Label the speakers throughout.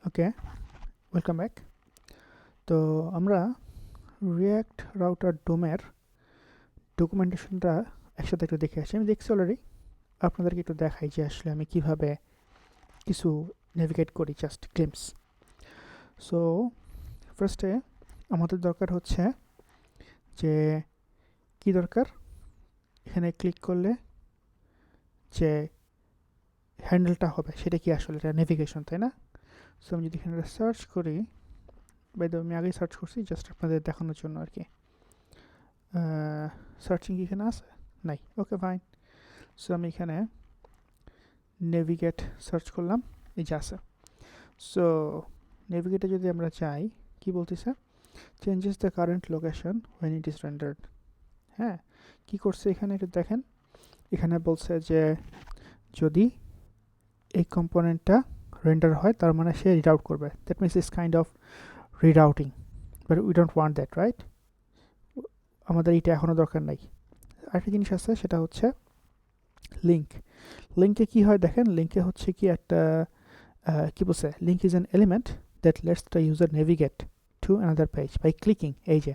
Speaker 1: ওকে, welcome back. তো আমরা react router ডোমের ডকুমেন্টেশনটা একসাথে একটু দেখে আসি। আমি দেখছি অলরেডি, আপনাদেরকে একটু দেখাই যে আসলে আমি কিভাবে কিছু নেভিগেট করি, জাস্ট গ্লিমস। সো ফার্স্টে আমাদের দরকার হচ্ছে যে কি দরকার, এখানে ক্লিক করলে যে হ্যান্ডেলটা হবে সেটা কি, আসলে এটা নেভিগেশন, তাই না? সো আমি যদি এখানে সার্চ করি, আমি আগেই সার্চ করছি জাস্ট আপনাদের দেখানোর জন্য আর কি। সার্চিং কি এখানে আছে? নাই। ওকে, ফাইন। সো আমি এখানে নেভিগেট সার্চ করলাম, এই যে আছে। সো নেভিগেটে যদি আমরা চাই, কি বলতেছে, changes the current location when it is rendered. হ্যাঁ, কি করছে এখানে একটু দেখেন। এখানে বলছে যে যদি এই কম্পোনেন্টটা রেন্ডার হয় তার মানে সে রিড আউট করবে, that means is kind of read outing, but we don't want that, right? আমাদের এটা এখনও দরকার নাই। আরেকটা জিনিস আছে, সেটা হচ্ছে লিঙ্ক। লিঙ্কে কি হয় দেখেন, লিঙ্কে হচ্ছে কি একটা কি বলছে, link is an element that lets the user navigate to another page by clicking, এই যে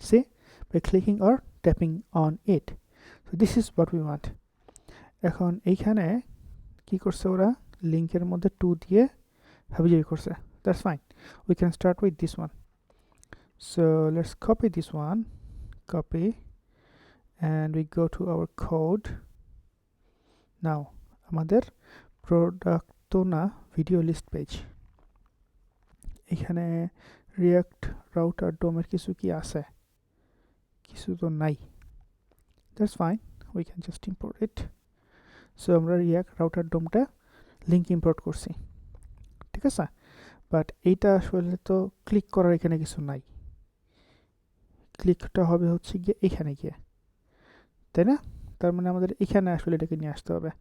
Speaker 1: see, by clicking or tapping on it. So this is what we want. এখন এইখানে কি করছে ওরা, লিঙ্কের মধ্যে টু দিয়ে হাবিজাবি করছে। That's fine, we can start with this one. So let's copy this one, copy, and we go to our code. Now আমাদের প্রোডাক্ট তো না, ভিডিও লিস্ট পেজ। এখানে রিয়াক্ট রাউটার ডোমের কিছু কি আছে? কিছু তো নাই। That's fine, we can just import it. So আমরা রিয়াক্ট রাউটার ডোমটা লিঙ্ক ইম্পোর্ট করছি, ঠিক আছে। বাট এইটা আসলে তো ক্লিক করার এখানে কিছু নাই। ক্লিকটা হবে হচ্ছে গিয়ে এখানে গিয়ে, তাই না? তার মানে আমাদের এখানে আসলে এটাকে নিয়ে আসতে হবে।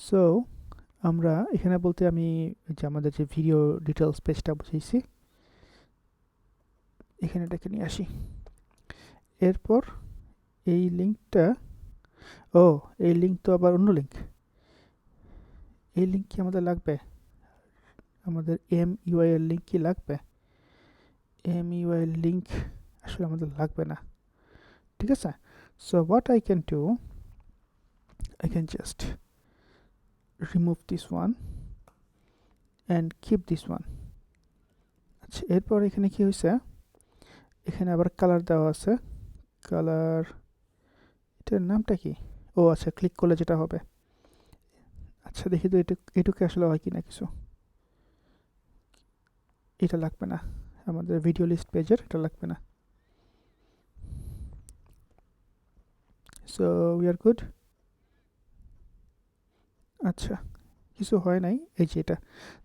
Speaker 1: সো আমরা এখানে বলতে আমি যে আমাদের যে ভিডিও ডিটেলস পেজটা বুঝেছি, এখানে এটাকে নিয়ে আসি। এরপর এই লিঙ্কটা, ও এই লিঙ্ক তো আবার অন্য লিঙ্ক। এই লিঙ্ক কি আমাদের লাগবে? আমাদের MUI এর লিঙ্ক কি লাগবে? MUI এর লিঙ্ক আসলে আমাদের লাগবে না, ঠিক আছে। So what I can do, I can just remove this one and keep this one. আচ্ছা, এরপর এখানে কি হয়েছে, এখানে আবার কালার দেওয়া আছে। কালার, এটার নামটা কি? ও আচ্ছা, ক্লিক করলে যেটা হবে। আচ্ছা দেখি তো এটুকু আসলে হয় কি না কিছু। এটা লাগবে না, আমাদের ভিডিও লিস্ট পেজের এটা লাগবে না। So we are good. আচ্ছা, কিছু হয় নাই। এই যে এটা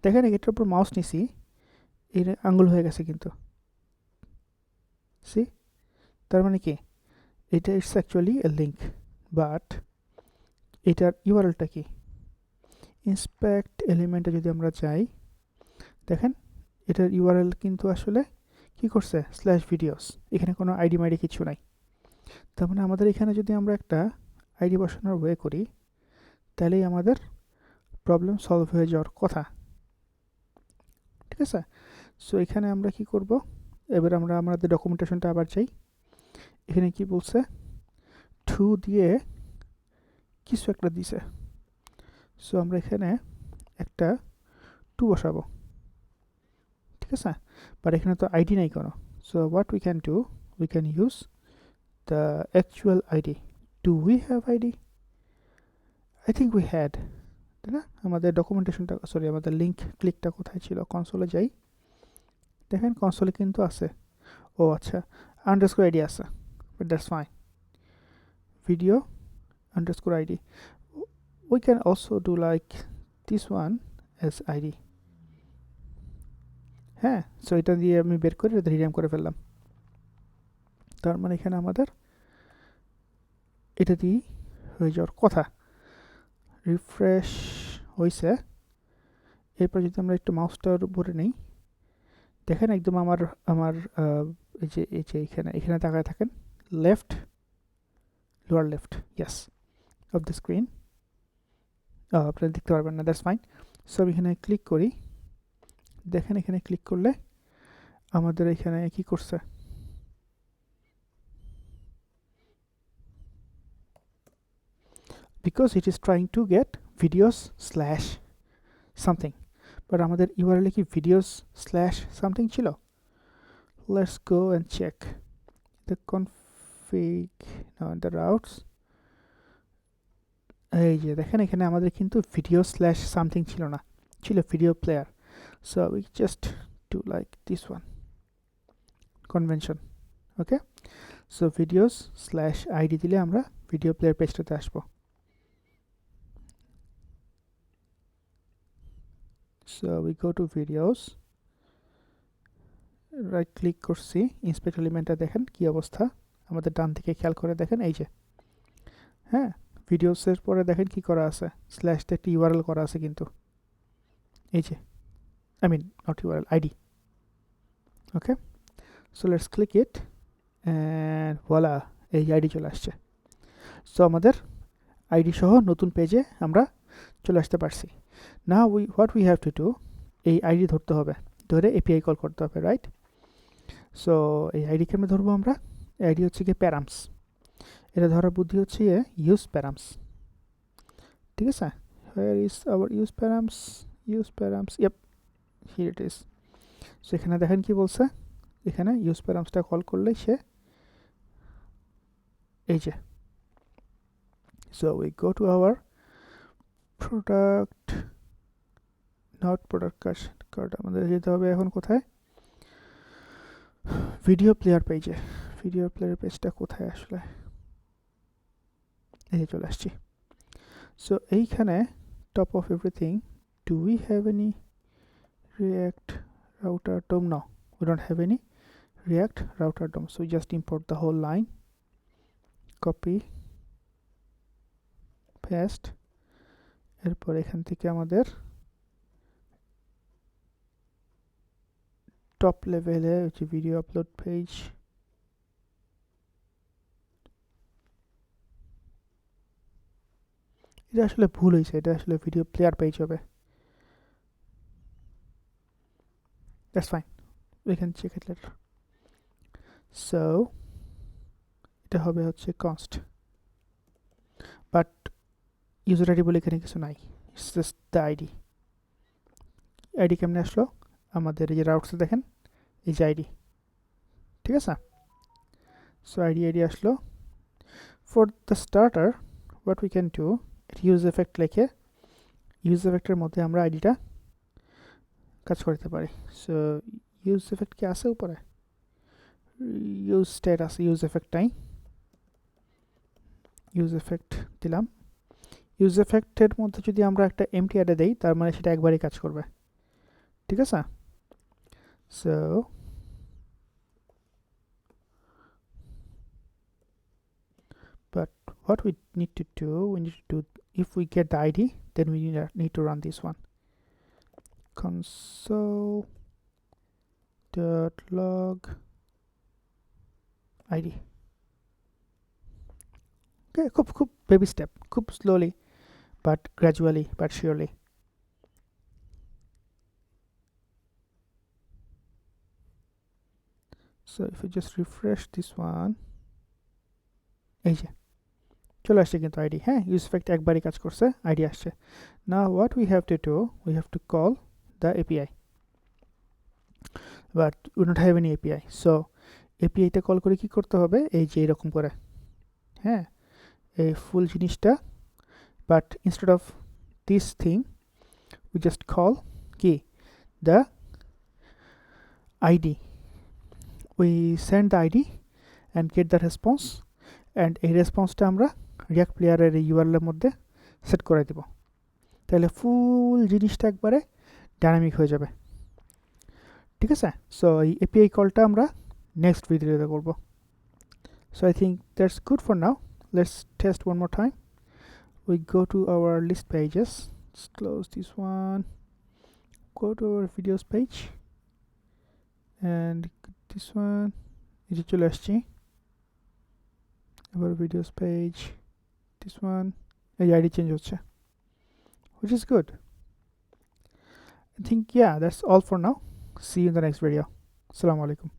Speaker 1: দেখেন, এটার উপর মাউস নিছি, এর আঙ্গুল হয়ে গেছে কিন্তু, সি। তার মানে কি, এটা it's actually A link, but এটার ইউআরএলটা কি? ইন্সপেক্ট এলিমেন্টে যদি আমরা যাই, দেখেন এটার ইউআরএল কিন্তু আসলে কি করছে, স্ল্যাশ ভিডিওস। এখানে কোনো আইডি মাইডি কিছু নাই। তার মানে আমাদের এখানে যদি আমরা একটা আইডি বসানোর ওয়ে করি, তাহলেই আমাদের প্রবলেম সলভ হয়ে যাওয়ার কথা, ঠিক আছে। সো এখানে আমরা কি করব, এবার আমরা আমাদের ডকুমেন্টেশনটা আবার চাই। এখানে কি বলছে, টু দিয়ে কিছু একটা দিছে। সো আমরা এখানে একটা টু বসাবো, ঠিক আছে। বাট এখানে তো আইডি নাই কোনো। So what we can do, we can use the actual ID. Do we have ID? I think we had, তাই না? আমাদের ডকুমেন্টেশনটা, সরি আমাদের লিঙ্ক ক্লিকটা কোথায় ছিল, কনসোলে যাই, দেখেন কনসোলে কিন্তু আছে। ও আচ্ছা, আন্ডারস্কোর আইডি আছে, but that's fine. Video underscore ID, we can also do like this one as ID. হ্যাঁ, সো এটা দিয়ে আমি বের করে এটা রিনেম করে ফেললাম। তার মানে এখানে আমাদের এটা দিয়েই হয়ে যাওয়ার কথা। রিফ্রেশ হয়েছে। এরপর যদি আমরা একটু মাউসটার উপরে নেই, দেখেন একদম আমার আমার এই যে এখানে তাকায় থাকেন, left, lower left, yes, of the screen. আপনারা দেখতে পারবেন না, দ্যাটস ফাইন। সো আমি এখানে ক্লিক করি, দেখেন এখানে ক্লিক করলে আমাদের এখানে কি করছে, because it is trying to get videos slash something, but আমাদের ইউআরএল কি videos slash something ছিল? Let's go and check the config, no, the routes. এই যে দেখেন এখানে আমাদের কিন্তু video slash something ছিল না, ছিল video player. So we just do like this one convention. Okay, so videos slash id দিলে আমরা video player পেজটাতে আসবো. So we go to videos, right click করছি, ইন্সপেক্ট এলিমেন্টটা দেখেন কি অবস্থা, আমাদের ডান দিকে খেয়াল করে দেখেন এই যে, হ্যাঁ ভিডিওসের পরে দেখেন কি করা আছে, স্ল্যাশতে একটি ইউআরএল করা আছে কিন্তু এই যে, I mean not URL, ID. Okay, so let's click it and ভোলা, এই আইডি চলে আসছে। সো আমাদের আইডি সহ নতুন পেজে আমরা চলে আসতে পারছি। Now what we have to do, এই আইডি ধরতে হবে, ধরে এপিআই কল করতে হবে, রাইট? সো এই আইডি কেমনে ধরবো আমরা? আইডি হচ্ছে কি প্যারামস, এটা ধরার বুদ্ধি হচ্ছে ইউজ প্যারামস, ঠিক আছে? Where is our use params? Use params, ইয়েপ, here it is. So এখানে দেখেন কি বলছে, এখানে ইউজ প্যারামসটা কল করলে সে এই যে, so we go to hour product, not product card, আমাদের যেতে হবে এখন কোথায়? ভিডিও প্লেয়ার পেজে। ভিডিও প্লেয়ার পেজটা কোথায় আসলে? এই চলে আসছি। সো এইখানে top of everything, do we have any react router DOM? No, we don't have any React router DOM, so we just import the whole line, copy, paste, এরপর এখান থেকে আমাদের টপ লেভেলে হচ্ছে ভিডিও আপলোড পেজ, এটা আসলে ভুল হয়েছে, এটা আসলে ভিডিও প্লেয়ার পেজ হবে। That's fine, we can check it later. So এটা হবে হচ্ছে const, but user id বলে এখানে কিছু নাই, it's just the id. id কেমনে আসলো? আমাদের এই যে রাউটস দেখেন, এই যে আইডি, ঠিক আছে? সো আইডি আসলো। For the starter what we can do, use effect লিখে ইউজ এফেক্টের মধ্যে আমরা আইডিটা কাজ করতে পারি। সো ইউজ এফেক্ট কি আছে উপরে? ইউজ স্টেট আছে, ইউজ এফেক্ট নাই, ইউজ এফেক্ট দিলাম। ইউজ এফেক্টের মধ্যে যদি আমরা একটা এমটি অ্যাডে দেই, তার মানে সেটা একবারই কাজ করবে, ঠিক আছে? So but what we need to do, if we get the id, then we need to run this one, console.log id. Okay, খুব baby step, খুব slowly but gradually but surely. So if we just refresh this one, এই যে চলে আসছে কিন্তু ID, হ্যাঁ use effect একবারই কাজ করছে, আইডি আসছে। Now what we have to do, we have to call the API, but we don't have any API, so API টা কল করে কি করতে হবে? এই যে এরকম করে, হ্যাঁ এই ফুল জিনিসটা, but instead of this thing we just call কি the ID, we send the ID and get the response, and এই রেসপন্সটা আমরা রিয়াক্ট প্লেয়ারের এই ইউআরএলের মধ্যে সেট করে দেব, তাহলে ফুল জিনিসটা একবারে ডাইনামিক হয়ে যাবে, ঠিক আছে? সো এই এপিআই কলটা আমরা নেক্সট ভিডিওতে করব। So I think that's good for now, let's test one more time. We go to our list pages, close this one, go to our videos page and this one, এই যে চলে আসছি our videos page, this one, এই ID change হচ্ছে, which is good. I think yeah, that's all for now. See you in the next video. Assalamu alaikum.